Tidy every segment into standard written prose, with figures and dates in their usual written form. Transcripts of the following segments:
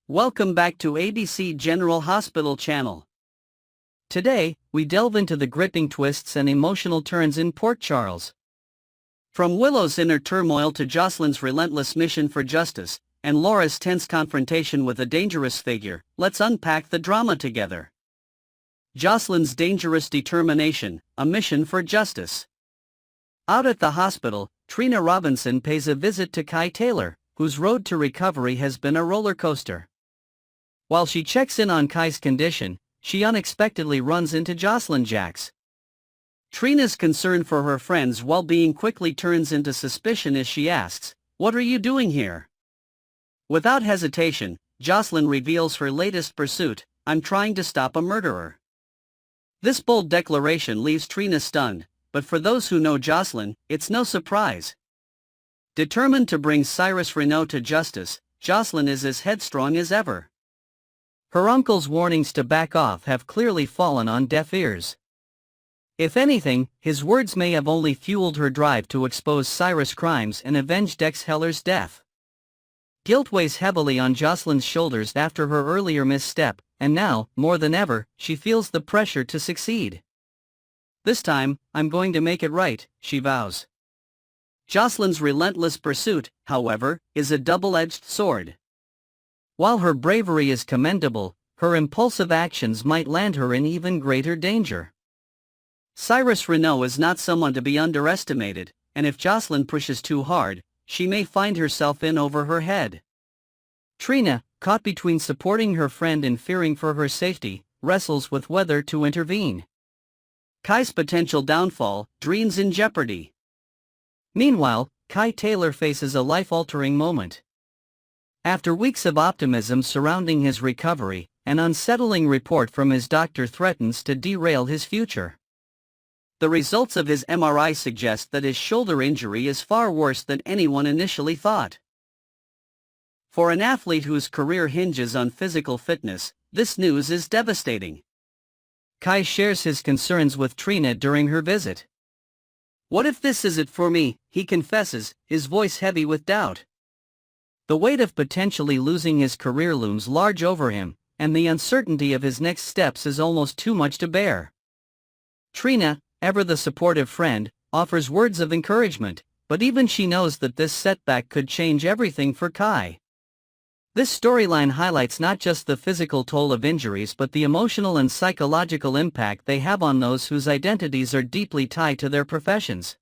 Welcome back to ABC General Hospital channel. Today, we delve into the gripping twists and emotional turns in Port Charles. From Willow's inner turmoil to Jocelyn's relentless mission for justice, and Laura's tense confrontation with a dangerous figure, let's unpack the drama together. Jocelyn's dangerous determination, a mission for justice. Out at the hospital, Trina Robinson pays a visit to Kai Taylor, whose road to recovery has been a roller coaster. While she checks in on Kai's condition, she unexpectedly runs into Jocelyn Jacks. Trina's concern for her friend's well-being quickly turns into suspicion as she asks, "What are you doing here?" Without hesitation, Jocelyn reveals her latest pursuit, "I'm trying to stop a murderer." This bold declaration leaves Trina stunned, but for those who know Jocelyn, it's no surprise. Determined to bring Cyrus Renault to justice, Jocelyn is as headstrong as ever. Her uncle's warnings to back off have clearly fallen on deaf ears. If anything, his words may have only fueled her drive to expose Cyrus' crimes and avenge Dex Heller's death. Guilt weighs heavily on Jocelyn's shoulders after her earlier misstep, and now, more than ever, she feels the pressure to succeed. "This time, I'm going to make it right," she vows. Jocelyn's relentless pursuit, however, is a double-edged sword. While her bravery is commendable, her impulsive actions might land her in even greater danger. Cyrus Renault is not someone to be underestimated, and if Jocelyn pushes too hard, she may find herself in over her head. Trina, caught between supporting her friend and fearing for her safety, wrestles with whether to intervene. Kai's potential downfall, dreams in jeopardy. Meanwhile, Kai Taylor faces a life-altering moment. After weeks of optimism surrounding his recovery, an unsettling report from his doctor threatens to derail his future. The results of his MRI suggest that his shoulder injury is far worse than anyone initially thought. For an athlete whose career hinges on physical fitness, this news is devastating. Kai shares his concerns with Trina during her visit. "What if this is it for me?" he confesses, his voice heavy with doubt. The weight of potentially losing his career looms large over him, and the uncertainty of his next steps is almost too much to bear. Trina, ever the supportive friend, offers words of encouragement, but even she knows that this setback could change everything for Kai. This storyline highlights not just the physical toll of injuries but the emotional and psychological impact they have on those whose identities are deeply tied to their professions.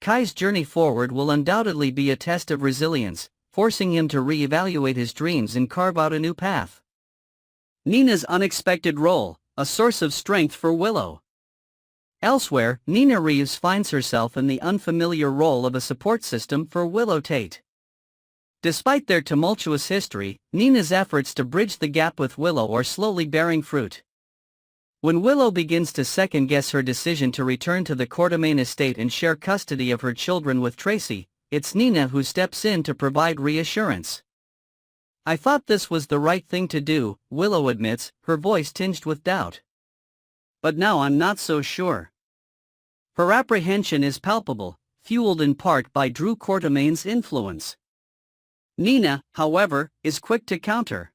Kai's journey forward will undoubtedly be a test of resilience, forcing him to re-evaluate his dreams and carve out a new path. Nina's unexpected role, a source of strength for Willow. Elsewhere, Nina Reeves finds herself in the unfamiliar role of a support system for Willow Tate. Despite their tumultuous history, Nina's efforts to bridge the gap with Willow are slowly bearing fruit. When Willow begins to second-guess her decision to return to the Quartermaine estate and share custody of her children with Tracy, it's Nina who steps in to provide reassurance. "I thought this was the right thing to do," Willow admits, her voice tinged with doubt. "But now I'm not so sure." Her apprehension is palpable, fueled in part by Drew Quartermaine's influence. Nina, however, is quick to counter.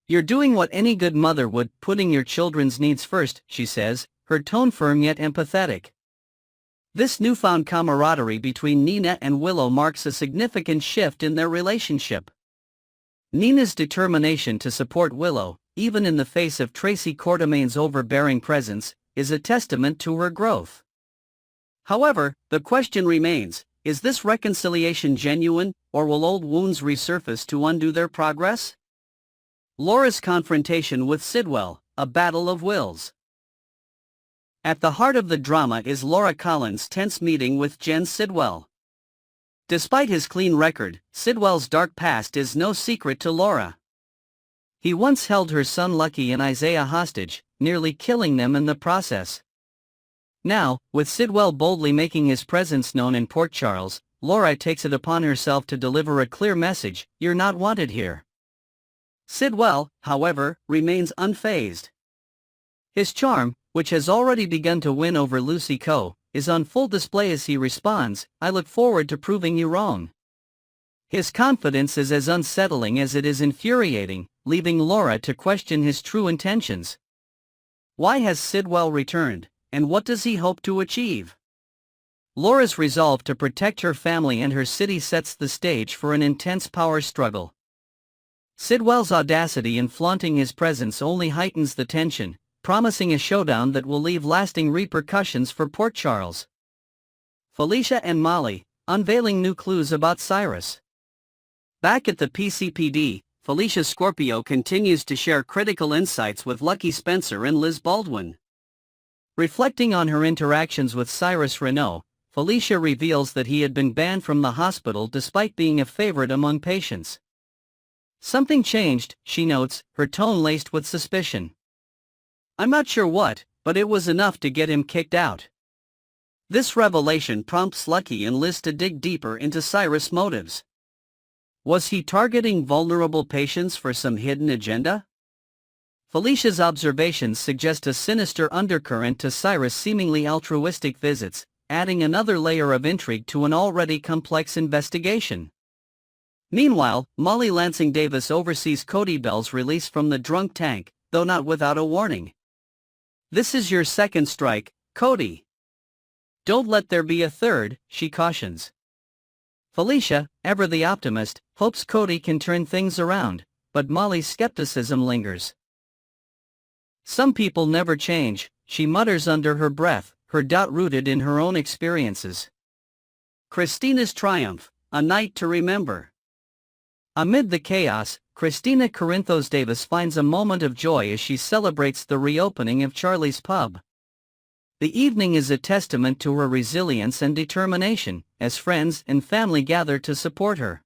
"You're doing what any good mother would, putting your children's needs first," she says, her tone firm yet empathetic. This newfound camaraderie between Nina and Willow marks a significant shift in their relationship. Nina's determination to support Willow, even in the face of Tracy Quartermaine's overbearing presence, is a testament to her growth. However, the question remains, is this reconciliation genuine, or will old wounds resurface to undo their progress? Laura's confrontation with Sidwell, a battle of wills. At the heart of the drama is Laura Collins' tense meeting with Jen Sidwell. Despite his clean record, Sidwell's dark past is no secret to Laura. He once held her son Lucky and Isaiah hostage, nearly killing them in the process. Now, with Sidwell boldly making his presence known in Port Charles, Laura takes it upon herself to deliver a clear message: "You're not wanted here." Sidwell, however, remains unfazed. His charm, which has already begun to win over Lucy Coe, is on full display as he responds, "I look forward to proving you wrong." His confidence is as unsettling as it is infuriating, leaving Laura to question his true intentions. Why has Sidwell returned, and what does he hope to achieve? Laura's resolve to protect her family and her city sets the stage for an intense power struggle. Sidwell's audacity in flaunting his presence only heightens the tension, promising a showdown that will leave lasting repercussions for Port Charles. Felicia and Molly, unveiling new clues about Cyrus. Back at the PCPD, Felicia Scorpio continues to share critical insights with Lucky Spencer and Liz Baldwin. Reflecting on her interactions with Cyrus Renaud, Felicia reveals that he had been banned from the hospital despite being a favorite among patients. Something changed, she notes, her tone laced with suspicion. I'm not sure what, but it was enough to get him kicked out. This revelation prompts Lucky and Liz to dig deeper into Cyrus' motives. Was he targeting vulnerable patients for some hidden agenda? Felicia's observations suggest a sinister undercurrent to Cyrus' seemingly altruistic visits, adding another layer of intrigue to an already complex investigation. Meanwhile, Molly Lansing Davis oversees Cody Bell's release from the drunk tank, though not without a warning. This is your second strike, Cody. Don't let there be a third, she cautions. Felicia, ever the optimist, hopes Cody can turn things around, but Molly's skepticism lingers. Some people never change, she mutters under her breath, her doubt rooted in her own experiences. Christina's triumph, a night to remember. Amid the chaos, Christina Corinthos Davis finds a moment of joy as she celebrates the reopening of Charlie's Pub. The evening is a testament to her resilience and determination, as friends and family gather to support her.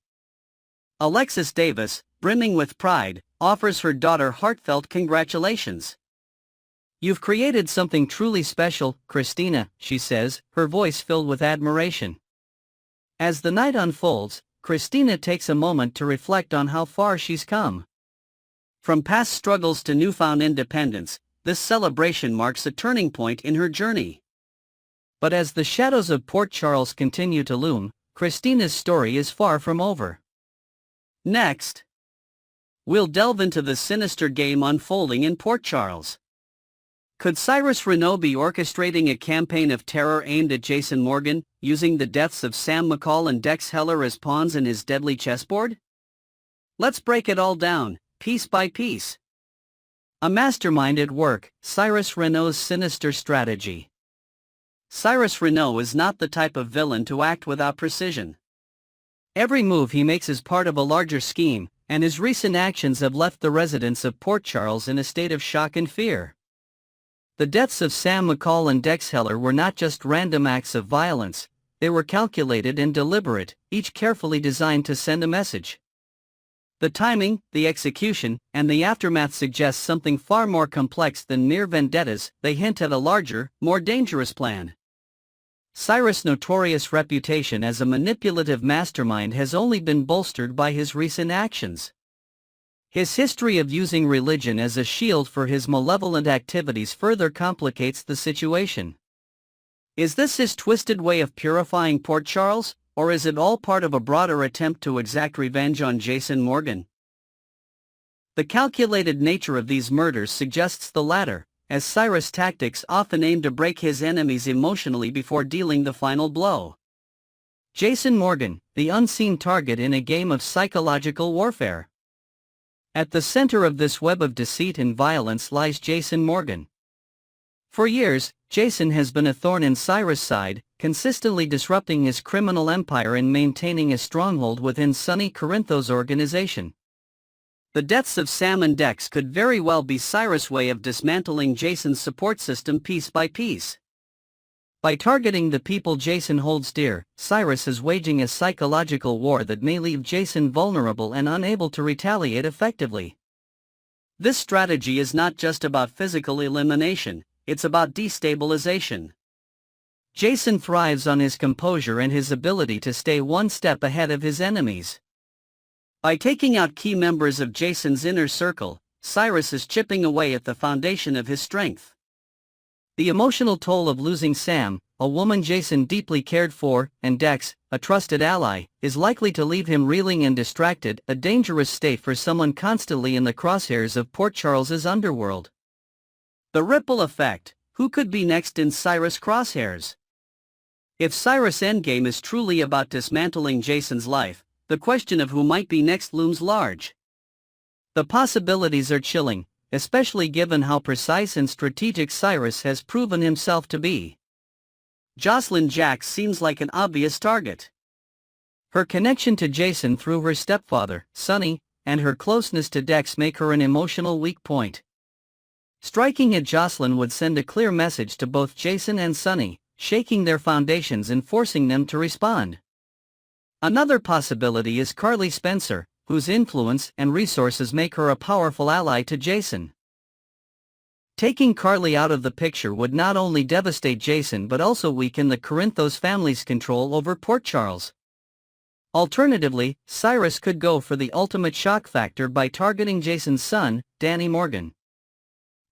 Alexis Davis, brimming with pride, offers her daughter heartfelt congratulations. You've created something truly special, Christina, she says, her voice filled with admiration. As the night unfolds, Christina takes a moment to reflect on how far she's come. From past struggles to newfound independence, this celebration marks a turning point in her journey. But as the shadows of Port Charles continue to loom, Christina's story is far from over. Next, we'll delve into the sinister game unfolding in Port Charles. Could Cyrus Renaud be orchestrating a campaign of terror aimed at Jason Morgan, using the deaths of Sam McCall and Dex Heller as pawns in his deadly chessboard? Let's break it all down, piece by piece. A mastermind at work, Cyrus Renaud's sinister strategy. Cyrus Renaud is not the type of villain to act without precision. Every move he makes is part of a larger scheme, and his recent actions have left the residents of Port Charles in a state of shock and fear. The deaths of Sam McCall and Dex Heller were not just random acts of violence, they were calculated and deliberate, each carefully designed to send a message. The timing, the execution, and the aftermath suggest something far more complex than mere vendettas. They hint at a larger, more dangerous plan. Cyrus' notorious reputation as a manipulative mastermind has only been bolstered by his recent actions. His history of using religion as a shield for his malevolent activities further complicates the situation. Is this his twisted way of purifying Port Charles, or is it all part of a broader attempt to exact revenge on Jason Morgan? The calculated nature of these murders suggests the latter, as Cyrus' tactics often aim to break his enemies emotionally before dealing the final blow. Jason Morgan, the unseen target in a game of psychological warfare. At the center of this web of deceit and violence lies Jason Morgan. For years, Jason has been a thorn in Cyrus' side, consistently disrupting his criminal empire and maintaining a stronghold within Sonny Corinthos' organization. The deaths of Sam and Dex could very well be Cyrus' way of dismantling Jason's support system piece by piece. By targeting the people Jason holds dear, Cyrus is waging a psychological war that may leave Jason vulnerable and unable to retaliate effectively. This strategy is not just about physical elimination, it's about destabilization. Jason thrives on his composure and his ability to stay one step ahead of his enemies. By taking out key members of Jason's inner circle, Cyrus is chipping away at the foundation of his strength. The emotional toll of losing Sam, a woman Jason deeply cared for, and Dex, a trusted ally, is likely to leave him reeling and distracted, a dangerous state for someone constantly in the crosshairs of Port Charles's underworld. The ripple effect: who could be next in Cyrus' crosshairs? If Cyrus' endgame is truly about dismantling Jason's life, the question of who might be next looms large. The possibilities are chilling, especially given how precise and strategic Cyrus has proven himself to be. Jocelyn Jacks seems like an obvious target. Her connection to Jason through her stepfather, Sonny, and her closeness to Dex make her an emotional weak point. Striking at Jocelyn would send a clear message to both Jason and Sonny, shaking their foundations and forcing them to respond. Another possibility is Carly Spencer, whose influence and resources make her a powerful ally to Jason. Taking Carly out of the picture would not only devastate Jason but also weaken the Corinthos family's control over Port Charles. Alternatively, Cyrus could go for the ultimate shock factor by targeting Jason's son, Danny Morgan.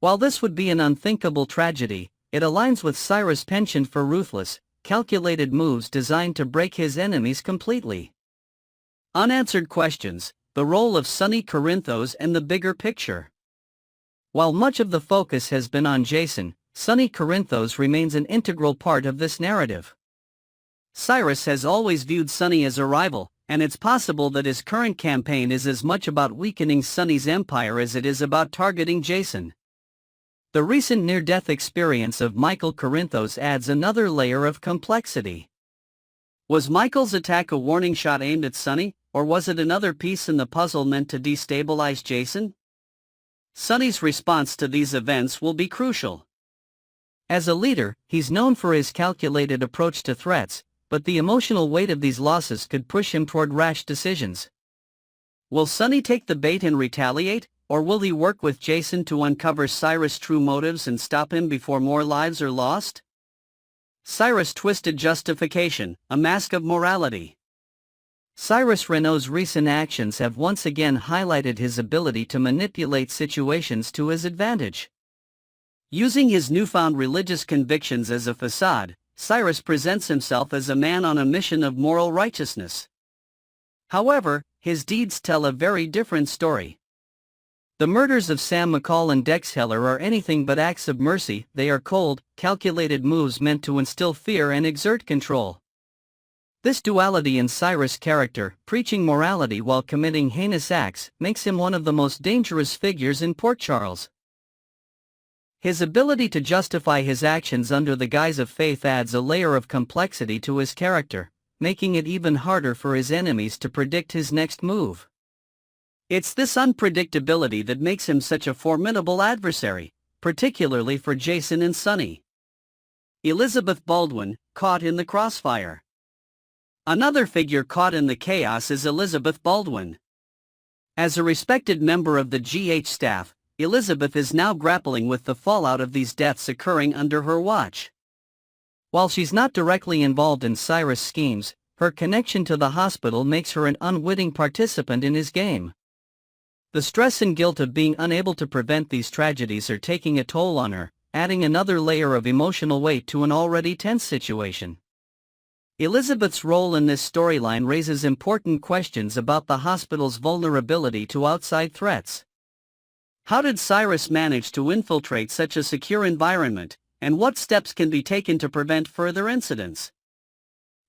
While this would be an unthinkable tragedy, it aligns with Cyrus' penchant for ruthless, calculated moves designed to break his enemies completely. Unanswered questions: the role of Sonny Corinthos and the bigger picture. While much of the focus has been on Jason, Sonny Corinthos remains an integral part of this narrative. Cyrus has always viewed Sonny as a rival, and it's possible that his current campaign is as much about weakening Sonny's empire as it is about targeting Jason. The recent near-death experience of Michael Corinthos adds another layer of complexity. Was Michael's attack a warning shot aimed at Sonny, or was it another piece in the puzzle meant to destabilize Jason? Sonny's response to these events will be crucial. As a leader, he's known for his calculated approach to threats, but the emotional weight of these losses could push him toward rash decisions. Will Sonny take the bait and retaliate, or will he work with Jason to uncover Cyrus' true motives and stop him before more lives are lost? Cyrus' twisted justification, a mask of morality. Cyrus Renault's recent actions have once again highlighted his ability to manipulate situations to his advantage. Using his newfound religious convictions as a facade, Cyrus presents himself as a man on a mission of moral righteousness. However, his deeds tell a very different story. The murders of Sam McCall and Dex Heller are anything but acts of mercy. They are cold, calculated moves meant to instill fear and exert control. This duality in Cyrus' character, preaching morality while committing heinous acts, makes him one of the most dangerous figures in Port Charles. His ability to justify his actions under the guise of faith adds a layer of complexity to his character, making it even harder for his enemies to predict his next move. It's this unpredictability that makes him such a formidable adversary, particularly for Jason and Sonny. Elizabeth Baldwin, caught in the crossfire. Another figure caught in the chaos is Elizabeth Baldwin. As a respected member of the GH staff, Elizabeth is now grappling with the fallout of these deaths occurring under her watch. While she's not directly involved in Cyrus' schemes, her connection to the hospital makes her an unwitting participant in his game. The stress and guilt of being unable to prevent these tragedies are taking a toll on her, adding another layer of emotional weight to an already tense situation. Elizabeth's role in this storyline raises important questions about the hospital's vulnerability to outside threats. How did Cyrus manage to infiltrate such a secure environment, and what steps can be taken to prevent further incidents?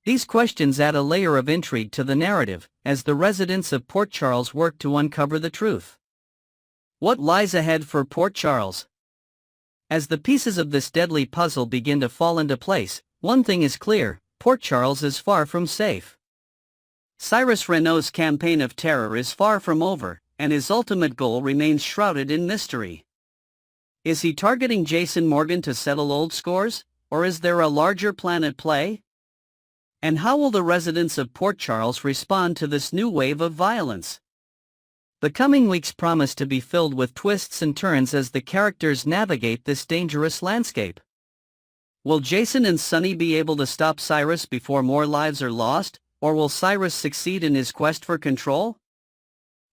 These questions add a layer of intrigue to the narrative, as the residents of Port Charles work to uncover the truth. What lies ahead for Port Charles? As the pieces of this deadly puzzle begin to fall into place, one thing is clear: Port Charles is far from safe. Cyrus Renault's campaign of terror is far from over, and his ultimate goal remains shrouded in mystery. Is he targeting Jason Morgan to settle old scores, or is there a larger plan at play? And how will the residents of Port Charles respond to this new wave of violence? The coming weeks promise to be filled with twists and turns as the characters navigate this dangerous landscape. Will Jason and Sonny be able to stop Cyrus before more lives are lost, or will Cyrus succeed in his quest for control?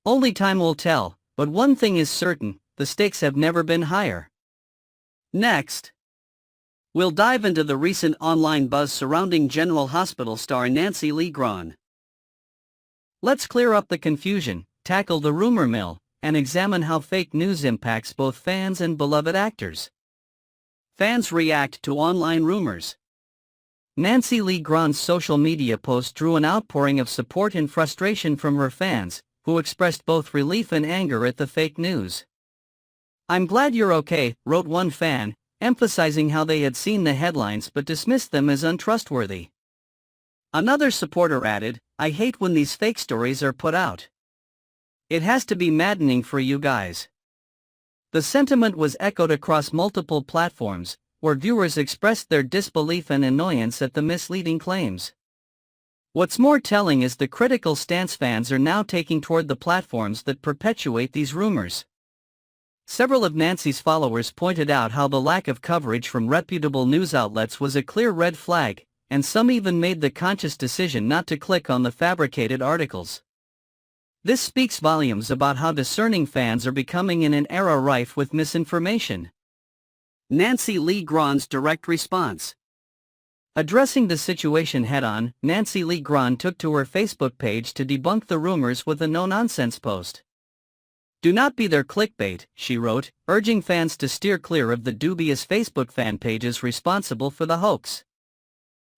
Only time will tell, but one thing is certain: the stakes have never been higher. Next, We'll dive into the recent online buzz surrounding General Hospital star Nancy Lee Grahn. Let's clear up the confusion, tackle the rumor mill, and examine how fake news impacts both fans and beloved actors. Fans react to online rumors. Nancy Lee Grahn's social media post drew an outpouring of support and frustration from her fans, who expressed both relief and anger at the fake news. "I'm glad you're okay," wrote one fan, emphasizing how they had seen the headlines but dismissed them as untrustworthy. Another supporter added, "I hate when these fake stories are put out. It has to be maddening for you guys." The sentiment was echoed across multiple platforms, where viewers expressed their disbelief and annoyance at the misleading claims. What's more telling is the critical stance fans are now taking toward the platforms that perpetuate these rumors. Several of Nancy's followers pointed out how the lack of coverage from reputable news outlets was a clear red flag, and some even made the conscious decision not to click on the fabricated articles. This speaks volumes about how discerning fans are becoming in an era rife with misinformation. Nancy Lee Grahn's direct response. Addressing the situation head-on, Nancy Lee Grahn took to her Facebook page to debunk the rumors with a no-nonsense post. "Do not be their clickbait," she wrote, urging fans to steer clear of the dubious Facebook fan pages responsible for the hoax.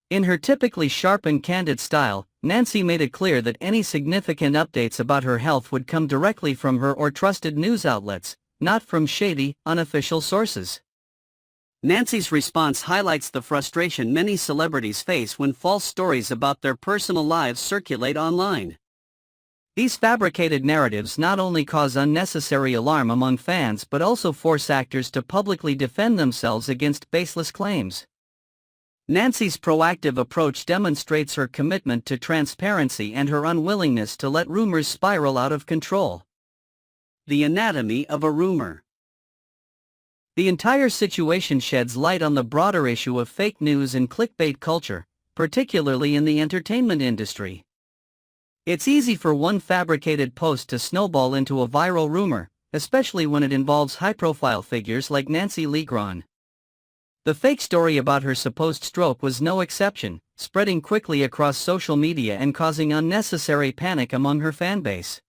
In her typically sharp and candid style, Nancy made it clear that any significant updates about her health would come directly from her or trusted news outlets, not from shady, unofficial sources. Nancy's response highlights the frustration many celebrities face when false stories about their personal lives circulate online. These fabricated narratives not only cause unnecessary alarm among fans but also force actors to publicly defend themselves against baseless claims. Nancy's proactive approach demonstrates her commitment to transparency and her unwillingness to let rumors spiral out of control. The anatomy of a rumor. The entire situation sheds light on the broader issue of fake news and clickbait culture, particularly in the entertainment industry. It's easy for one fabricated post to snowball into a viral rumor, especially when it involves high-profile figures like Nancy Lee Grahn. The fake story about her supposed stroke was no exception, spreading quickly across social media and causing unnecessary panic among her fanbase.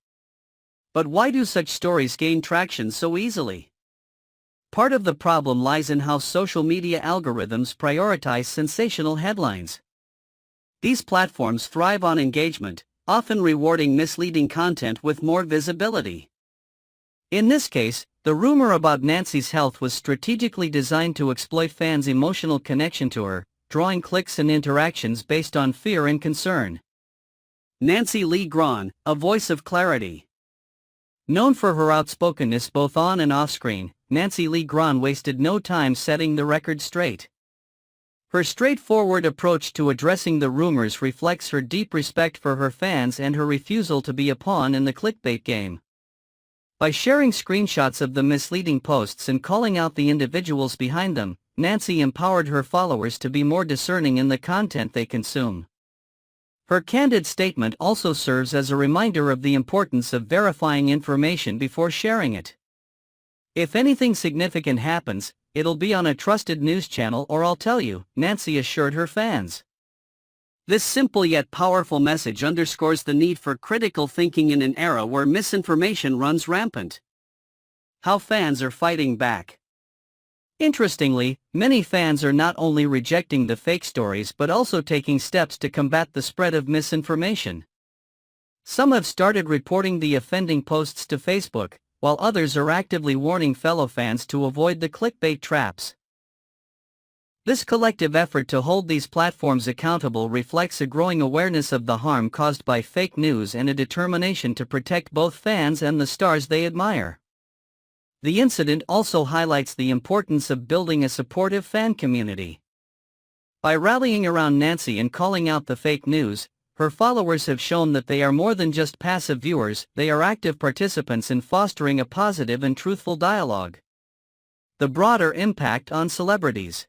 But why do such stories gain traction so easily? Part of the problem lies in how social media algorithms prioritize sensational headlines. These platforms thrive on engagement, often rewarding misleading content with more visibility. In this case, the rumor about Nancy's health was strategically designed to exploit fans' emotional connection to her, drawing clicks and interactions based on fear and concern. Nancy Lee Grahn, a voice of clarity. Known for her outspokenness both on and off-screen, Nancy Lee Grahn wasted no time setting the record straight. Her straightforward approach to addressing the rumors reflects her deep respect for her fans and her refusal to be a pawn in the clickbait game. By sharing screenshots of the misleading posts and calling out the individuals behind them, Nancy empowered her followers to be more discerning in the content they consume. Her candid statement also serves as a reminder of the importance of verifying information before sharing it. "If anything significant happens, it'll be on a trusted news channel or I'll tell you," Nancy assured her fans. This simple yet powerful message underscores the need for critical thinking in an era where misinformation runs rampant. How fans are fighting back. Interestingly, many fans are not only rejecting the fake stories but also taking steps to combat the spread of misinformation. Some have started reporting the offending posts to Facebook, while others are actively warning fellow fans to avoid the clickbait traps. This collective effort to hold these platforms accountable reflects a growing awareness of the harm caused by fake news and a determination to protect both fans and the stars they admire. The incident also highlights the importance of building a supportive fan community. By rallying around Nancy and calling out the fake news, her followers have shown that they are more than just passive viewers, they are active participants in fostering a positive and truthful dialogue. The broader impact on celebrities.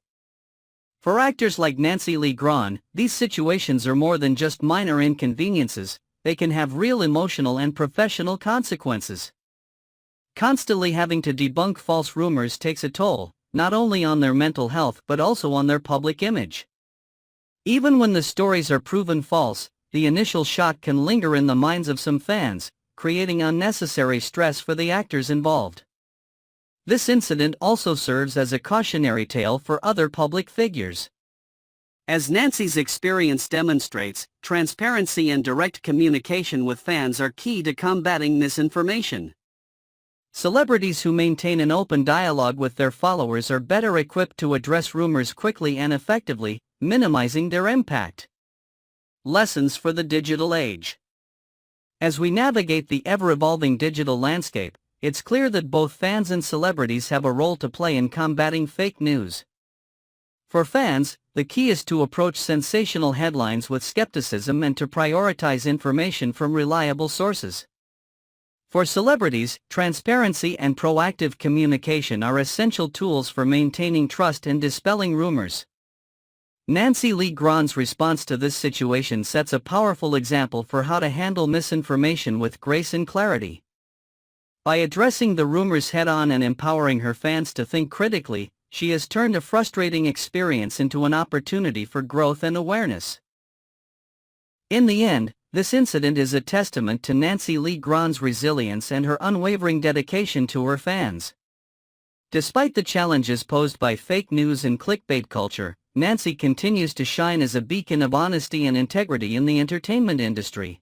For actors like Nancy Lee Grahn, these situations are more than just minor inconveniences, they can have real emotional and professional consequences. Constantly having to debunk false rumors takes a toll, not only on their mental health but also on their public image. Even when the stories are proven false, the initial shock can linger in the minds of some fans, creating unnecessary stress for the actors involved. This incident also serves as a cautionary tale for other public figures. As Nancy's experience demonstrates, transparency and direct communication with fans are key to combating misinformation. Celebrities who maintain an open dialogue with their followers are better equipped to address rumors quickly and effectively, minimizing their impact. Lessons for the digital age. As we navigate the ever-evolving digital landscape, it's clear that both fans and celebrities have a role to play in combating fake news. For fans, the key is to approach sensational headlines with skepticism and to prioritize information from reliable sources. For celebrities, transparency and proactive communication are essential tools for maintaining trust and dispelling rumors. Nancy Lee Grahns' response to this situation sets a powerful example for how to handle misinformation with grace and clarity. By addressing the rumors head-on and empowering her fans to think critically, she has turned a frustrating experience into an opportunity for growth and awareness. In the end, this incident is a testament to Nancy Lee Grahns' resilience and her unwavering dedication to her fans. Despite the challenges posed by fake news and clickbait culture, Nancy continues to shine as a beacon of honesty and integrity in the entertainment industry.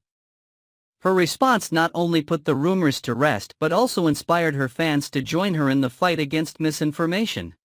Her response not only put the rumors to rest but also inspired her fans to join her in the fight against misinformation.